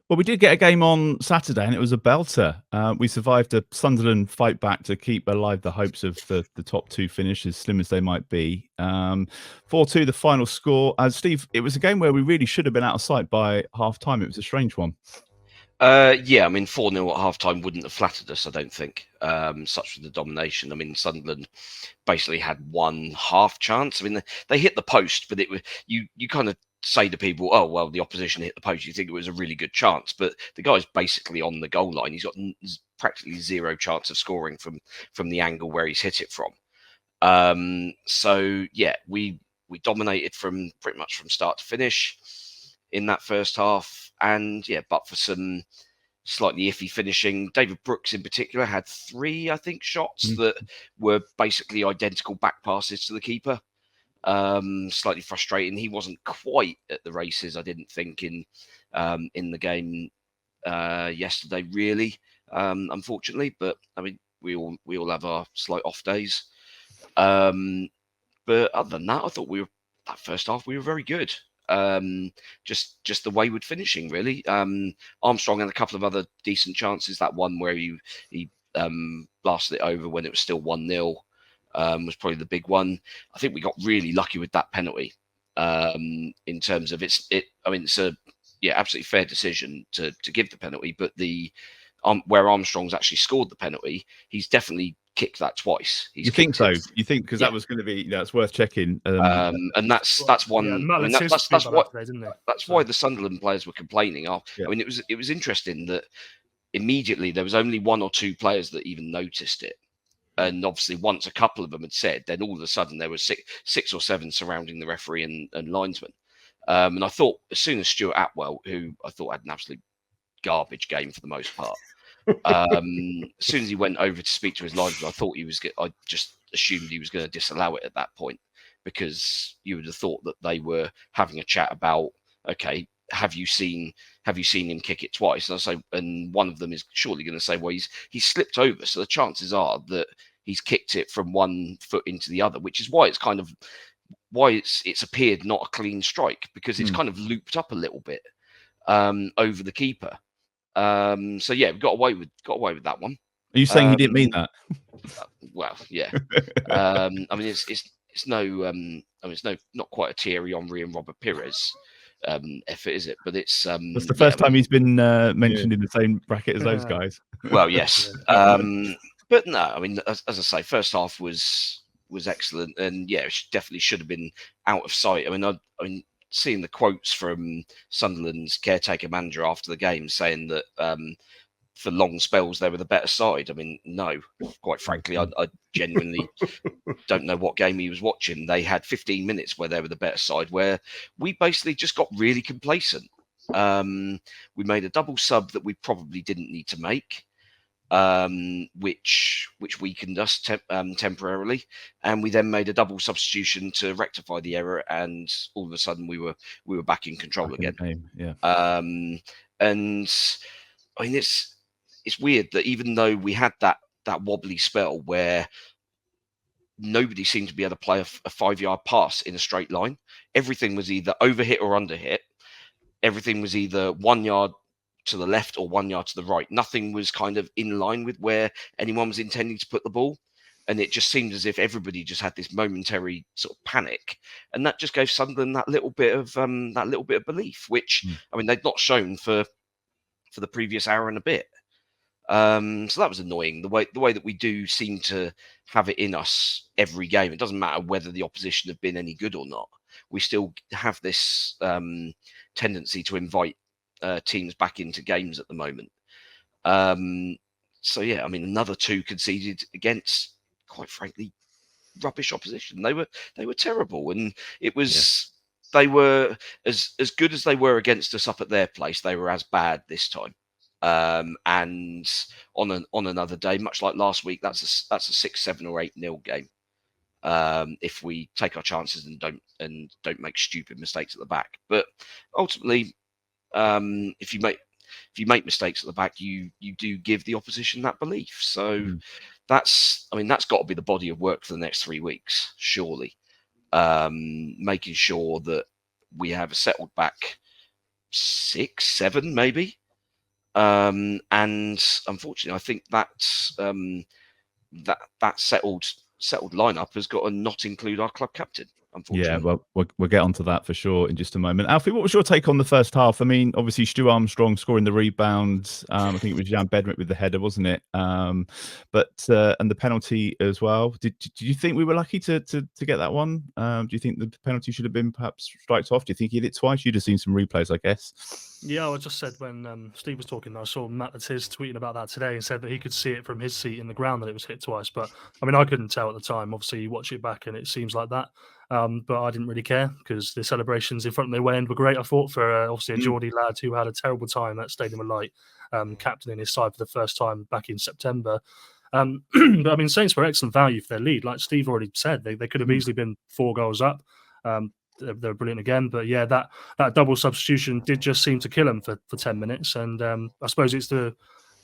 Well, we did get a game on Saturday, and it was a belter. We survived a Sunderland fight back to keep alive the hopes of the top two finish, as slim as they might be. 4-2, the final score. Steve, it was a game where we really should have been out of sight by half-time. It was a strange one. Yeah, I mean, 4-0 at half-time wouldn't have flattered us, I don't think. Such was the domination. I mean, Sunderland basically had one half chance. I mean, they hit the post, but it was you kind of say to people, oh, well, the opposition hit the post. You think it was a really good chance, but the guy's basically on the goal line. He's got practically zero chance of scoring from the angle where he's hit it from. So, yeah, we dominated from pretty much from start to finish in that first half. And, yeah, but for some slightly iffy finishing, David Brooks in particular had 3, I think, shots that were basically identical back passes to the keeper. Slightly frustrating. He wasn't quite at the races, I didn't think, in the game yesterday, really, unfortunately. But I mean, we all have our slight off days. But other than that, I thought that first half we were very good. Just the wayward finishing, really. Armstrong had a couple of other decent chances. That one where he blasted it over when it was still 1-0. Was probably the big one. I think we got really lucky with that penalty. In terms of it's a absolutely fair decision to give the penalty, but the where Armstrong's actually scored the penalty, he's definitely kicked that twice. You think so? You think because that was going to be that's worth checking. And that's one. Yeah, I mean, that's why the Sunderland players were complaining. I mean, it was interesting that immediately there was only 1 or 2 players that even noticed it. And obviously, once a couple of them had said, then all of a sudden there was 6 or 7 surrounding the referee and linesman. And I thought, as soon as Stuart Atwell, who I thought had an absolute garbage game for the most part, as soon as he went over to speak to his linesman, I just assumed he was going to disallow it at that point, because you would have thought that they were having a chat about, okay, have you seen him kick it twice? And I say, and one of them is surely going to say, well, he's slipped over, so the chances are that he's kicked it from one foot into the other, which is why it's appeared not a clean strike, because it's kind of looped up a little bit over the keeper. So yeah, we got away with that one. Are you saying he didn't mean that? Well, yeah. I mean, it's not quite a Thierry Henry and Robert Pires effort, is it? But it's that's the first time he's been mentioned in the same bracket as those guys. Well, yes. But no, I mean, as I say, first half was excellent, and yeah, it definitely should have been out of sight. I mean, seeing the quotes from Sunderland's caretaker manager after the game saying that for long spells they were the better side. I mean, no, quite frankly, I genuinely don't know what game he was watching. They had 15 minutes where they were the better side, where we basically just got really complacent. We made a double sub that we probably didn't need to make, which weakened us temporarily, and we then made a double substitution to rectify the error, and all of a sudden we were back in control again. And I mean, it's weird that even though we had that wobbly spell where nobody seemed to be able to play a 5-yard pass in a straight line, everything was either overhit or underhit. Everything was either 1 yard to the left or 1 yard to the right. Nothing was kind of in line with where anyone was intending to put the ball. And it just seemed as if everybody just had this momentary sort of panic. And that just gave Sunderland that little bit of belief, which, I mean, they'd not shown for the previous hour and a bit. So that was annoying. The way that we do seem to have it in us every game. It doesn't matter whether the opposition have been any good or not. We still have this tendency to invite teams back into games at the moment. So yeah, I mean, another 2 conceded against, quite frankly, rubbish opposition. They were terrible, and it was they were as good as they were against us up at their place. They were as bad this time. And on another day, much like last week, that's a 6, 7, or 8-0 game. If we take our chances and don't make stupid mistakes at the back. But ultimately, if you make mistakes at the back, you do give the opposition that belief. So that's got to be the body of work for the next 3 weeks, surely. Making sure that we have a settled back 6, 7, maybe. And unfortunately, I think that settled lineup has got to not include our club captain. Yeah, Unfortunately. well, we'll get onto that for sure in just a moment. Alfie, what was your take on the first half? I mean, obviously Stu Armstrong scoring the rebound. I think it was Jan Bedrick with the header, wasn't it? But and the penalty as well. Did you think we were lucky to get that one? Do you think the penalty should have been perhaps striked off? Do you think he hit it twice? You'd have seen some replays, I guess. Yeah, I just said when Steve was talking, I saw Matt Latiz tweeting about that today and said that he could see it from his seat in the ground that it was hit twice. But I mean, I couldn't tell at the time. Obviously, you watch it back and it seems like that. But I didn't really care because the celebrations in front of the away end were great. I thought for obviously a Geordie lad who had a terrible time at Stadium of Light, captaining his side for the first time back in September. But I mean, Saints were excellent value for their lead. Like Steve already said, they could have easily been 4 goals up. They're brilliant again, but yeah, that double substitution did just seem to kill them for 10 minutes. And I suppose it's the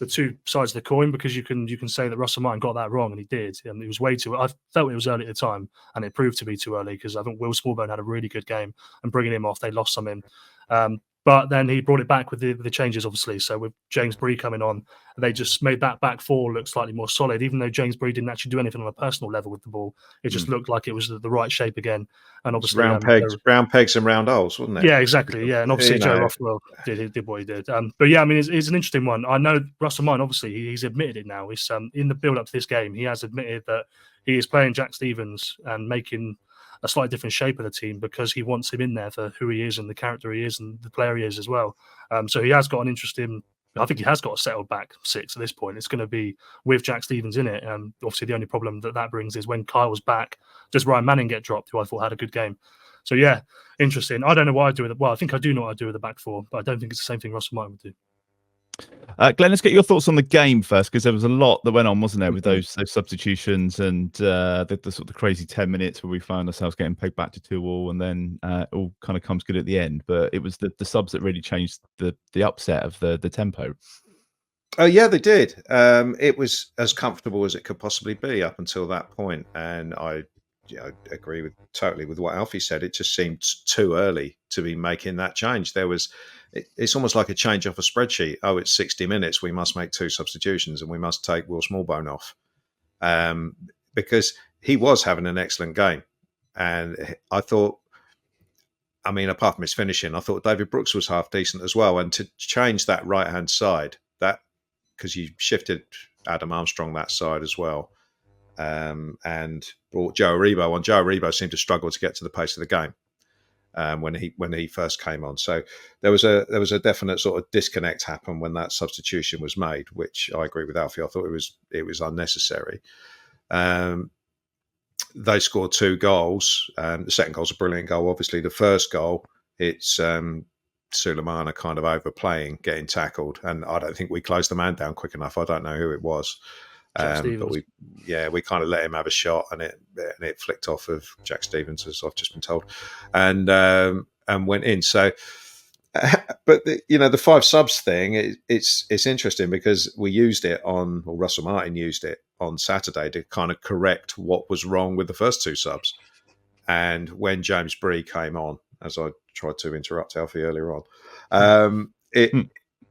two sides of the coin, because you can say that Russell Martin got that wrong, and he did. And it was way too. I felt it was early at the time, and it proved to be too early because I think Will Smallbone had a really good game, and bringing him off, they lost some in. But then he brought it back with the changes, obviously. So with James Bree coming on, they just made that back four look slightly more solid. Even though James Bree didn't actually do anything on a personal level with the ball, it just looked like it was the right shape again. And obviously, round pegs and round holes, wasn't it? Yeah, exactly. Yeah, and obviously Joe Rothwell did what he did. But yeah, I mean, it's an interesting one. I know Russell Martin, obviously, he's admitted it now. He's in the build up to this game, he has admitted that he is playing Jack Stephens and making a slightly different shape of the team because he wants him in there for who he is and the character he is and the player he is as well. So he has got an interesting. I think he has got a settled back 6 at this point. It's going to be with Jack Stephens in it. Obviously, the only problem that brings is when Kyle's back, does Ryan Manning get dropped, who I thought had a good game? So yeah, interesting. I don't know what I'd do with it. Well, I think I do know what I'd do with the back 4, but I don't think it's the same thing Russell Martin would do. Glenn, let's get your thoughts on the game first, because there was a lot that went on, wasn't there, with those substitutions and the sort of crazy 10 minutes where we found ourselves getting pegged back to 2-2, and then it all kind of comes good at the end. But it was the subs that really changed the upset of the tempo. Oh yeah, they did. It was as comfortable as it could possibly be up until that point, and I agree totally with what Alfie said. It just seemed too early to be making that change. It's almost like a change off a spreadsheet. Oh, it's 60 minutes. We must make 2 substitutions, and we must take Will Smallbone off, because he was having an excellent game. And I thought, I mean, apart from his finishing, I thought David Brooks was half decent as well. And to change that right hand side, because you shifted Adam Armstrong that side as well, and brought Joe Aribo on. Joe Aribo seemed to struggle to get to the pace of the game when he first came on. So there was a definite sort of disconnect happen when that substitution was made, which I agree with Alfie. I thought it was unnecessary. They scored 2 goals. The second goal's a brilliant goal. Obviously, the first goal, it's Sulemana kind of overplaying, getting tackled, and I don't think we closed the man down quick enough. I don't know who it was. But we kind of let him have a shot, and it flicked off of Jack Stephens, as I've just been told, and went in. So, but the 5 subs thing, it's interesting because we used it or Russell Martin used it on Saturday to kind of correct what was wrong with the first 2 subs. And when James Bree came on, as I tried to interrupt Alfie earlier on,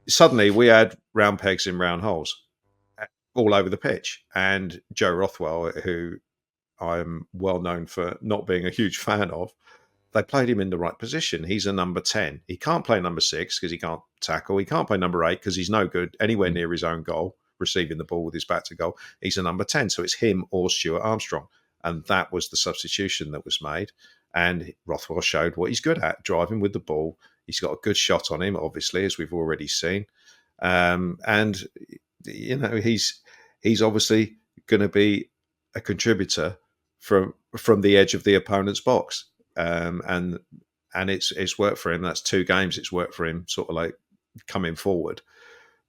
suddenly we had round pegs in round holes all over the pitch. And Joe Rothwell, who I'm well known for not being a huge fan of, they played him in the right position. He's a number 10. He can't play number 6 because he can't tackle. He can't play number 8 because he's no good anywhere near his own goal, receiving the ball with his back to goal. He's a number 10. So it's him or Stuart Armstrong. And that was the substitution that was made. And Rothwell showed what he's good at, driving with the ball. He's got a good shot on him, obviously, as we've already seen. And he's obviously going to be a contributor from the edge of the opponent's box, and it's worked for him. That's 2 games it's worked for him, sort of like coming forward.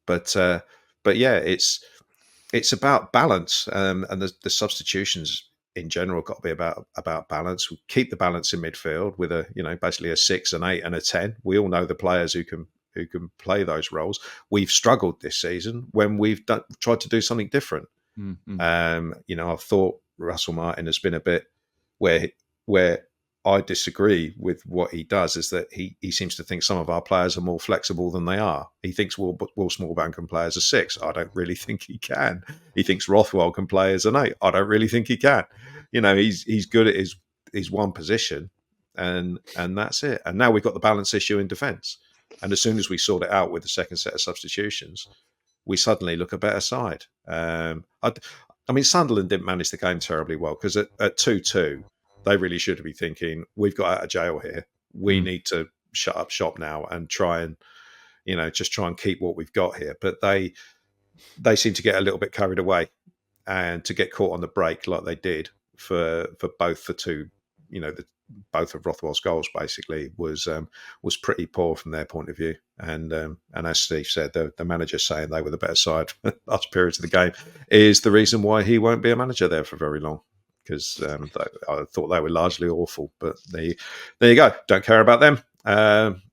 But yeah, it's about balance, and the substitutions in general got to be about balance. We keep the balance in midfield with basically a 6, an 8, and a 10. We all know the players who can play those roles. We've struggled this season when we've tried to do something different. Mm-hmm. I've thought Russell Martin has been a bit where I disagree with what he does, is that he seems to think some of our players are more flexible than they are. He thinks Will Smallbone can play as a 6. I don't really think he can. He thinks Rothwell can play as an 8. I don't really think he can. He's good at his one position, and that's it. And now we've got the balance issue in defence. And as soon as we sort it out with the second set of substitutions, we suddenly look a better side. I mean, Sunderland didn't manage the game terribly well, because at 2-2, they really should be thinking, we've got out of jail here. We need to shut up shop now and try and, just try and keep what we've got here. But they seem to get a little bit carried away, and to get caught on the break like they did for both the two, both of Rothwell's goals basically was pretty poor from their point of view. And as Steve said, the manager saying they were the better side last periods of the game is the reason why he won't be a manager there for very long, because I thought they were largely awful. But there you go. Don't care about them.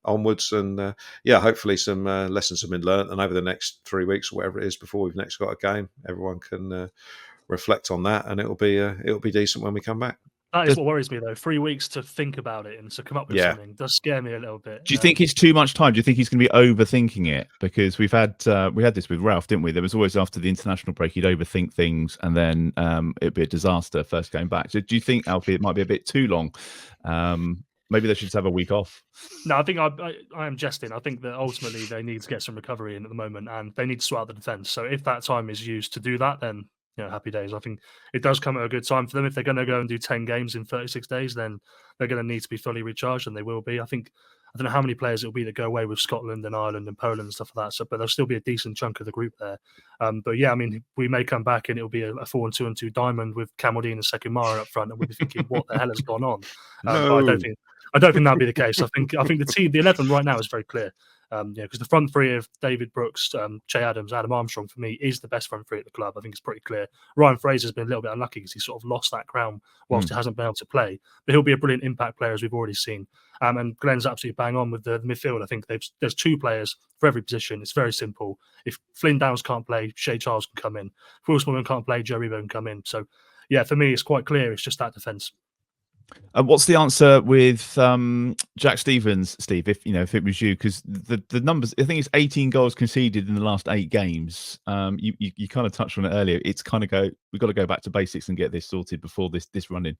Onwards, and hopefully some lessons have been learnt, and over the next 3 weeks or whatever it is before we've next got a game, everyone can reflect on that, and it'll be decent when we come back. That is what worries me, though. 3 weeks to think about it and to come up with something does scare me a little bit. Do you think it's too much time? Do you think he's going to be overthinking it? Because we had this with Ralph, didn't we? There was always, after the international break, he'd overthink things, and then it'd be a disaster first going back. So do you think, Alfie, it might be a bit too long? Maybe they should just have a week off. No, I think I am jesting. I think that ultimately they need to get some recovery in at the moment, and they need to sort out the defence. So if that time is used to do that, then happy days. I think it does come at a good time for them. If they're going to go and do 10 games in 36 days, then they're going to need to be fully recharged, and they will be. I don't know how many players it'll be that go away with Scotland and Ireland and Poland and stuff like that. So, but there'll still be a decent chunk of the group there. But yeah, I mean, we may come back and it'll be a 4-2-2 diamond with Camaldine and Sekumara up front, and we'll be thinking, what the hell has gone on? No. But I don't think that'll be the case. I think the 11 right now is very clear. Because the front three of David Brooks, Che Adams, Adam Armstrong, for me, is the best front three at the club. I think it's pretty clear. Ryan Fraser's been a little bit unlucky because he sort of lost that crown whilst he hasn't been able to play. But he'll be a brilliant impact player, as we've already seen. And Glen's absolutely bang on with the midfield. I think there's 2 players for every position. It's very simple. If Flynn Downs can't play, Shea Charles can come in. If Will Smallbone can't play, Joe Rebo can come in. So, yeah, for me, it's quite clear. It's just that defence. What's the answer with Jack Stevens, Steve? If it was you, because the numbers, I think it's 18 goals conceded in the last 8 games. You kind of touched on it earlier. It's kind of we've got to go back to basics and get this sorted before this run in.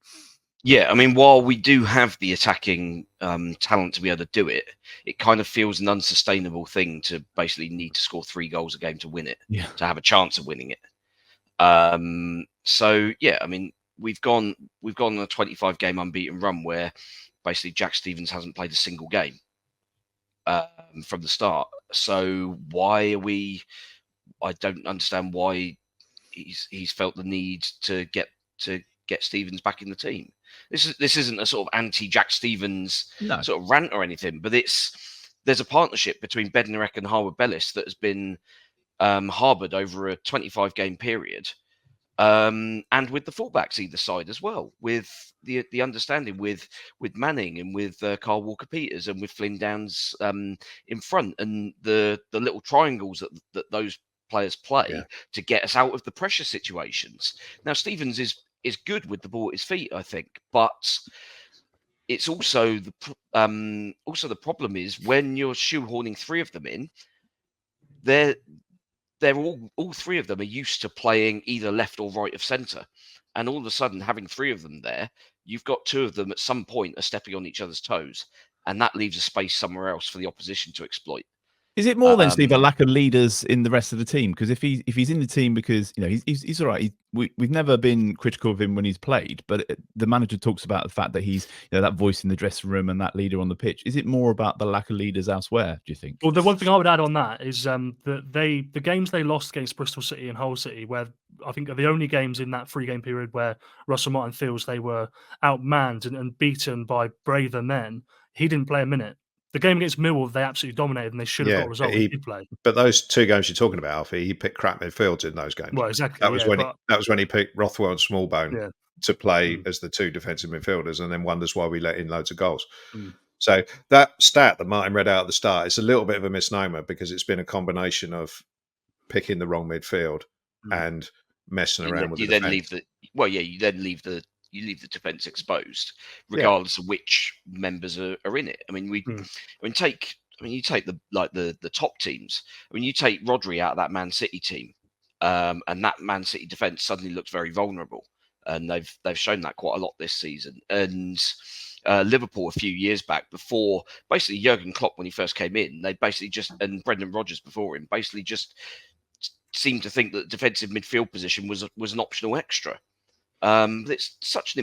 Yeah, I mean, while we do have the attacking talent to be able to do it, it kind of feels an unsustainable thing to basically need to score 3 goals a game to win it, to have a chance of winning it. So yeah, I mean, we've gone on a 25-game unbeaten run where basically Jack Stevens hasn't played a single game from the start. So why are we? I don't understand why he's felt the need to get Stevens back in the team. This isn't a sort of anti-Jack Stevens sort of rant or anything, but there's a partnership between Bednarek and Harwood Bellis that has been harboured over a 25-game period. And with the fullbacks either side as well, with the understanding with Manning and with Carl Walker-Peters and with Flynn Downs in front, and the little triangles that those players play to get us out of the pressure situations. Now, Stevens is good with the ball at his feet, I think, but it's also the problem is when you're shoehorning 3 of them in, they're all 3 of them are used to playing either left or right of centre, and all of a sudden having 3 of them there, you've got 2 of them at some point are stepping on each other's toes, and that leaves a space somewhere else for the opposition to exploit. Is it more than, Steve, a lack of leaders in the rest of the team? Because if he's in the team, because he's all right. We've never been critical of him when he's played, but the manager talks about the fact that he's that voice in the dressing room and that leader on the pitch. Is it more about the lack of leaders elsewhere, do you think? Well, the one thing I would add on that is that the games they lost against Bristol City and Hull City, where I think are the only games in that 3-game period where Russell Martin feels they were outmanned and beaten by braver men. He didn't play a minute. The game against Millwall, they absolutely dominated, and they should have got a result. He did play. But those 2 games you're talking about, Alfie, he picked crap midfields in those games. Well, exactly. That was when he picked Rothwell and Smallbone to play as the 2 defensive midfielders, and then wonders why we let in loads of goals. So that stat that Martin read out at the start is a little bit of a misnomer, because it's been a combination of picking the wrong midfield and messing around with the defense. You then leave the leave the defence exposed, regardless of which members are in it. I mean, you take the top teams. I mean, you take Rodri out of that Man City team, and that Man City defence suddenly looks very vulnerable, and they've shown that quite a lot this season. And Liverpool a few years back, before basically Jurgen Klopp when he first came in, they basically and Brendan Rodgers before him, basically just seemed to think that the defensive midfield position was an optional extra. It's such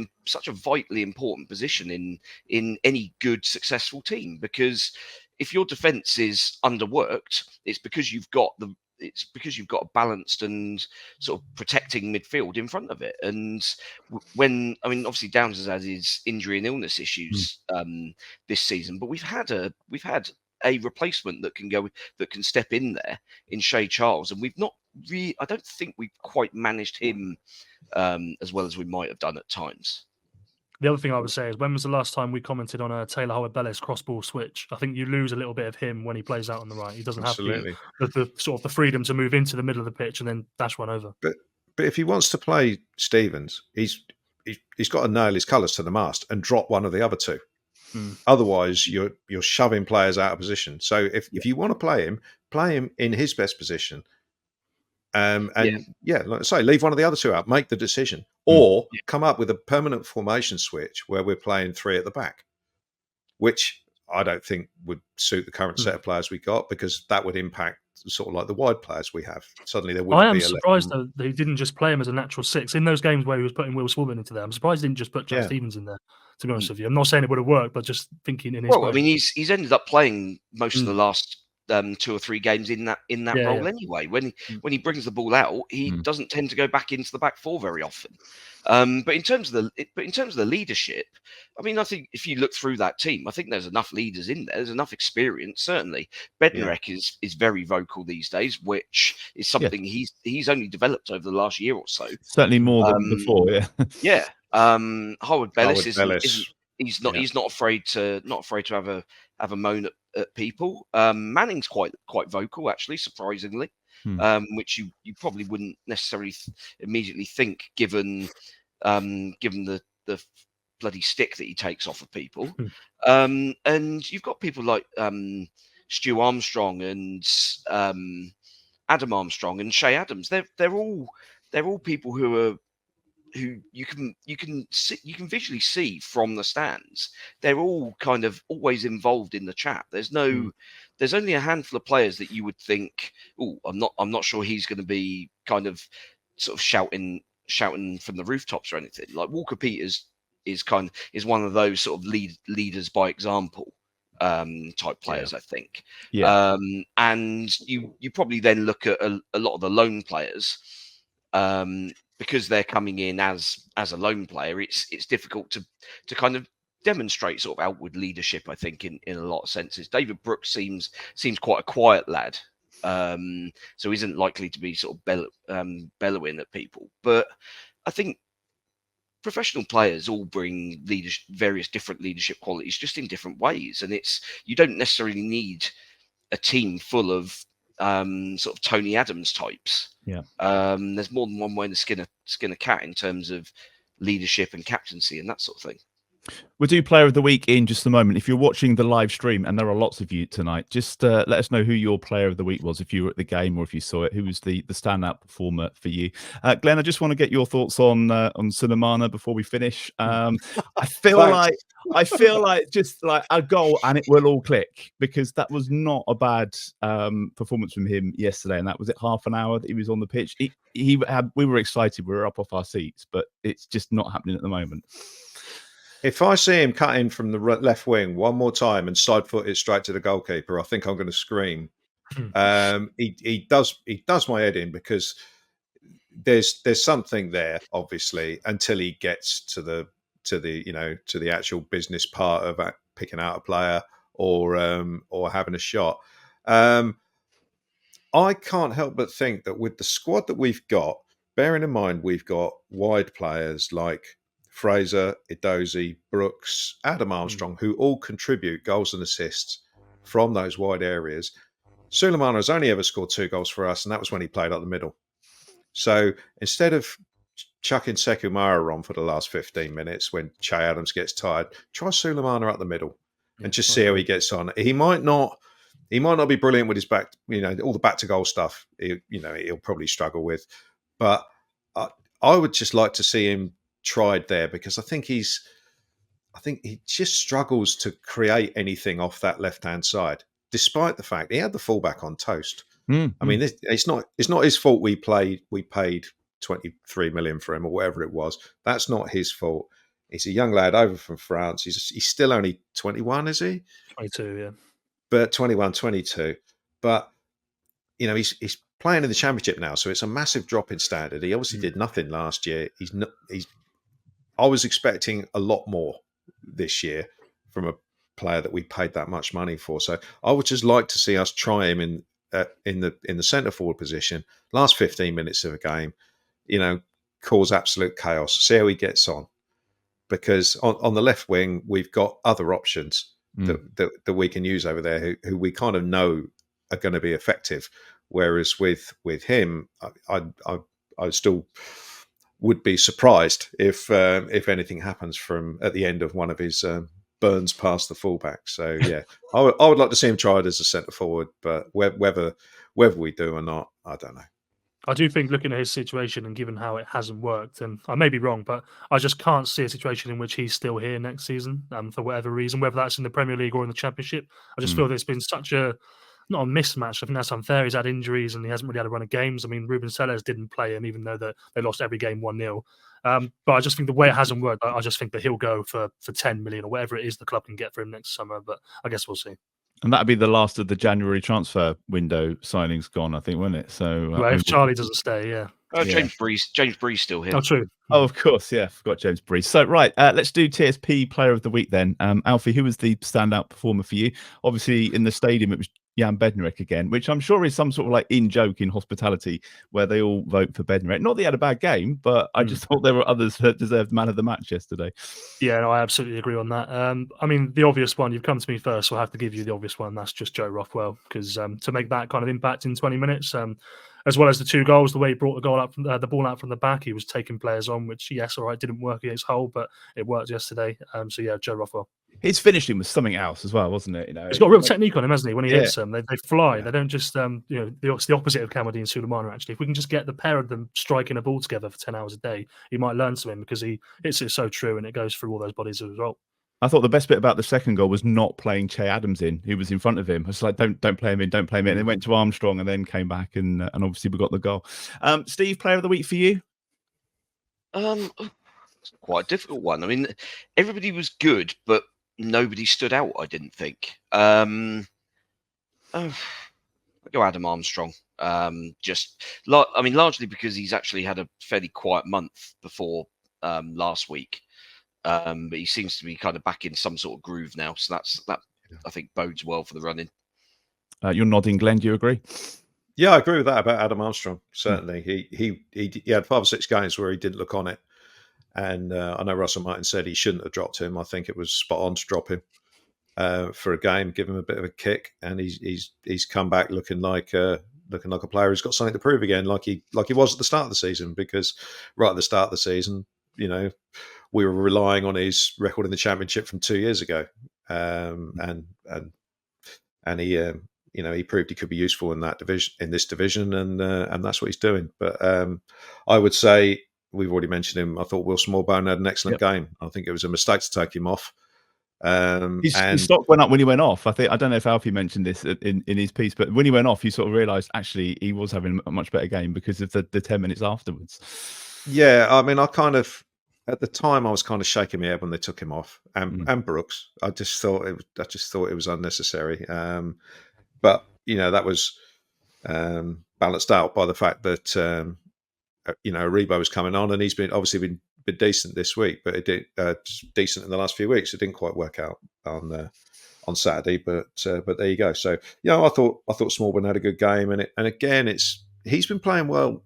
a vitally important position in any good successful team, because if your defense is underworked, it's because you've got a balanced and sort of protecting midfield in front of it. And obviously Downs has had his injury and illness issues this season, but we've had a replacement that can step in there in Shea Charles, and we've not really, I don't think we've quite managed him as well as we might have done at times. The other thing I would say is, when was the last time we commented on Taylor Howard-Bellis cross-ball switch? I think you lose a little bit of him when he plays out on the right. He doesn't have the sort of the freedom to move into the middle of the pitch and then dash one over. But if he wants to play Stevens, he's got to nail his colours to the mast and drop one of the other two. Otherwise, you're shoving players out of position. So if you want to play him in his best position. Like I say, leave one of the other two out, make the decision, or come up with a permanent formation switch where we're playing three at the back, which I don't think would suit the current set of players we got, because that would impact sort of like the wide players we have. Suddenly there wouldn't be. I am surprised though that he didn't just play him as a natural six in those games where he was putting Will Swilburn into there. I'm surprised he didn't just put Jack Stevens in there. To be honest with you, I'm not saying it would have worked, but just thinking in his way. I mean, he's ended up playing most of the last 2 or 3 games in that role anyway. When he brings the ball out, he doesn't tend to go back into the back four very often. But in terms of the leadership, I mean, I think if you look through that team, I think there's enough leaders in there. There's enough experience. Certainly, Bednarek is very vocal these days, which is something he's only developed over the last year or so. Certainly more than before. Howard-Bellis he's not afraid to have a moan at people. Manning's quite vocal, actually, surprisingly, which you probably wouldn't necessarily immediately think, given the bloody stick that he takes off of people. And you've got people like Stu Armstrong and Adam Armstrong and Shea Adams. They're all people who you can visually see from the stands. They're all kind of always involved in the chat. There's only a handful of players that you would think, I'm not sure he's going to be kind of sort of shouting from the rooftops or anything. Like Walker Peters is one of those sort of leaders by example type players, I think. And you probably then look at a lot of the lone players. Because they're coming in as a lone player, it's difficult to kind of demonstrate sort of outward leadership, I think, in a lot of senses. David Brooks seems quite a quiet lad, so isn't likely to be sort of bellowing at people. But I think professional players all bring various different leadership qualities, just in different ways, and you don't necessarily need a team full of sort of Tony Adams types. There's more than one way to skin a cat in terms of leadership and captaincy and that sort of thing. We'll do Player of the Week in just a moment. If you're watching the live stream, and there are lots of you tonight, just let us know who your Player of the Week was, if you were at the game or if you saw it. Who was the standout performer for you? Glenn, I just want to get your thoughts on Sulemana before we finish. I feel like just like a goal and it will all click, because that was not a bad performance from him yesterday, and that was it half an hour that he was on the pitch. We were excited, we were up off our seats, but it's just not happening at the moment. If I see him cut in from the left wing one more time and side foot it straight to the goalkeeper, I think I'm going to scream. He does my head in, because there's something there, obviously, until he gets to the actual business part of picking out a player or having a shot. I can't help but think that with the squad that we've got, bearing in mind we've got wide players like Fraser, Edozie, Brooks, Adam Armstrong, who all contribute goals and assists from those wide areas. Sulemana has only ever scored 2 goals for us, and that was when he played up the middle. So instead of chucking Sekumara on for the last 15 minutes when Che Adams gets tired. Try Sulemana up the middle and just see how he gets on. He might not be brilliant with his back, all the back to goal stuff. He'll probably struggle with, but I would just like to see him tried there, because I think he just struggles to create anything off that left hand side, despite the fact he had the fullback on toast. I mean, it's not his fault. We paid 23 million for him or whatever it was. That's not his fault. He's a young lad over from France. He's still only 21, is he? 22, yeah. But 21, 22. But he's playing in the Championship now, so it's a massive drop in standard. He obviously did nothing last year. I was expecting a lot more this year from a player that we paid that much money for. So I would just like to see us try him in the centre forward position. Last 15 minutes of a game, cause absolute chaos. See how he gets on, because on the left wing we've got other options that we can use over there who we kind of know are going to be effective. Whereas with him, I still would be surprised if anything happens from at the end of one of his burns past the fullback. So yeah, I would like to see him tried as a centre forward, but whether we do or not, I don't know. I do think, looking at his situation and given how it hasn't worked, and I may be wrong, but I just can't see a situation in which he's still here next season for whatever reason, whether that's in the Premier League or in the Championship. I just feel there's been such not a mismatch. I think that's unfair. He's had injuries and he hasn't really had a run of games. I mean, Ruben Sellers didn't play him, even though they lost every game 1-0. But I just think the way it hasn't worked, I just think that he'll go for 10 million or whatever it is the club can get for him next summer. But I guess we'll see. And that'd be the last of the January transfer window signings gone, I think, wouldn't it? So, well, if Charlie doesn't stay, yeah. James Breeze still here. Oh, true. Oh, of course, yeah. Forgot James Breeze. So, right, let's do TSP Player of the Week then. Alfie, who was the standout performer for you? Obviously, in the stadium, it was Jan Bednarek again, which I'm sure is some sort of like in-joke in hospitality where they all vote for Bednarek. Not that he had a bad game, but I just thought there were others that deserved man of the match yesterday. Yeah, no, I absolutely agree on that. I mean, the obvious one, you've come to me first, so I have to give you the obvious one. That's just Joe Rothwell, because to make that kind of impact in 20 minutes, as well as the 2 goals, the way he brought the ball out from the back, he was taking players on, which, yes, all right, didn't work against Hull, but it worked yesterday. So, yeah, Joe Rothwell. His finishing was something else as well, wasn't it? He's got real technique on him, hasn't he? When he hits them, they fly. Yeah. They don't just, it's the opposite of Kamaldeen Sulemana, actually. If we can just get the pair of them striking a ball together for 10 hours a day, he might learn something, because he hits it so true and it goes through all those bodies as well. I thought the best bit about the second goal was not playing Che Adams in, who was in front of him. It's like, don't play him in, don't play him in. And they went to Armstrong and then came back and obviously we got the goal. Steve, Player of the Week for you? It's quite a difficult one. I mean, everybody was good, but nobody stood out, I didn't think. I'll go Adam Armstrong. Largely because he's actually had a fairly quiet month before last week. But he seems to be kind of back in some sort of groove now. So that I think bodes well for the running. You're nodding, Glenn. Do you agree? Yeah, I agree with that about Adam Armstrong. Certainly, he had 5 or 6 games where he didn't look on it, and I know Russell Martin said he shouldn't have dropped him. I think it was spot on to drop him for a game, give him a bit of a kick, and he's come back looking like a player who's got something to prove again, like he was at the start of the season. Because right at the start of the season, we were relying on his record in the Championship from 2 years ago, and he. He proved he could be useful in this division, and that's what he's doing. But I would say, we've already mentioned him, I thought Will Smallbone had an excellent game. I think it was a mistake to take him off. His stock went up when he went off. I don't know if Alfie mentioned this in his piece, but when he went off, you sort of realised actually he was having a much better game because of the 10 minutes afterwards. Yeah, I mean, at the time I was kind of shaking my head when they took him off, and Brooks. I just thought it was unnecessary. But that was balanced out by the fact that Aribo was coming on, and he's been decent this week, but it did decent in the last few weeks. It didn't quite work out on Saturday, but there you go. So I thought Smallbone had a good game, and again he's been playing well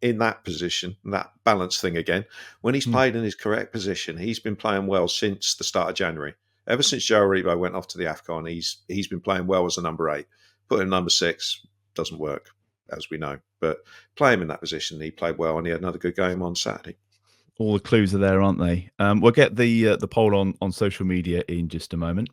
in that position, that balance thing again. When he's played in his correct position, he's been playing well since the start of January. Ever since Joe Aribo went off to the AFCON, he's been playing well as a number 8. Put him number 6 doesn't work, as we know. But play him in that position, he played well, and he had another good game on Saturday. All the clues are there, aren't they? We'll get the poll on social media in just a moment.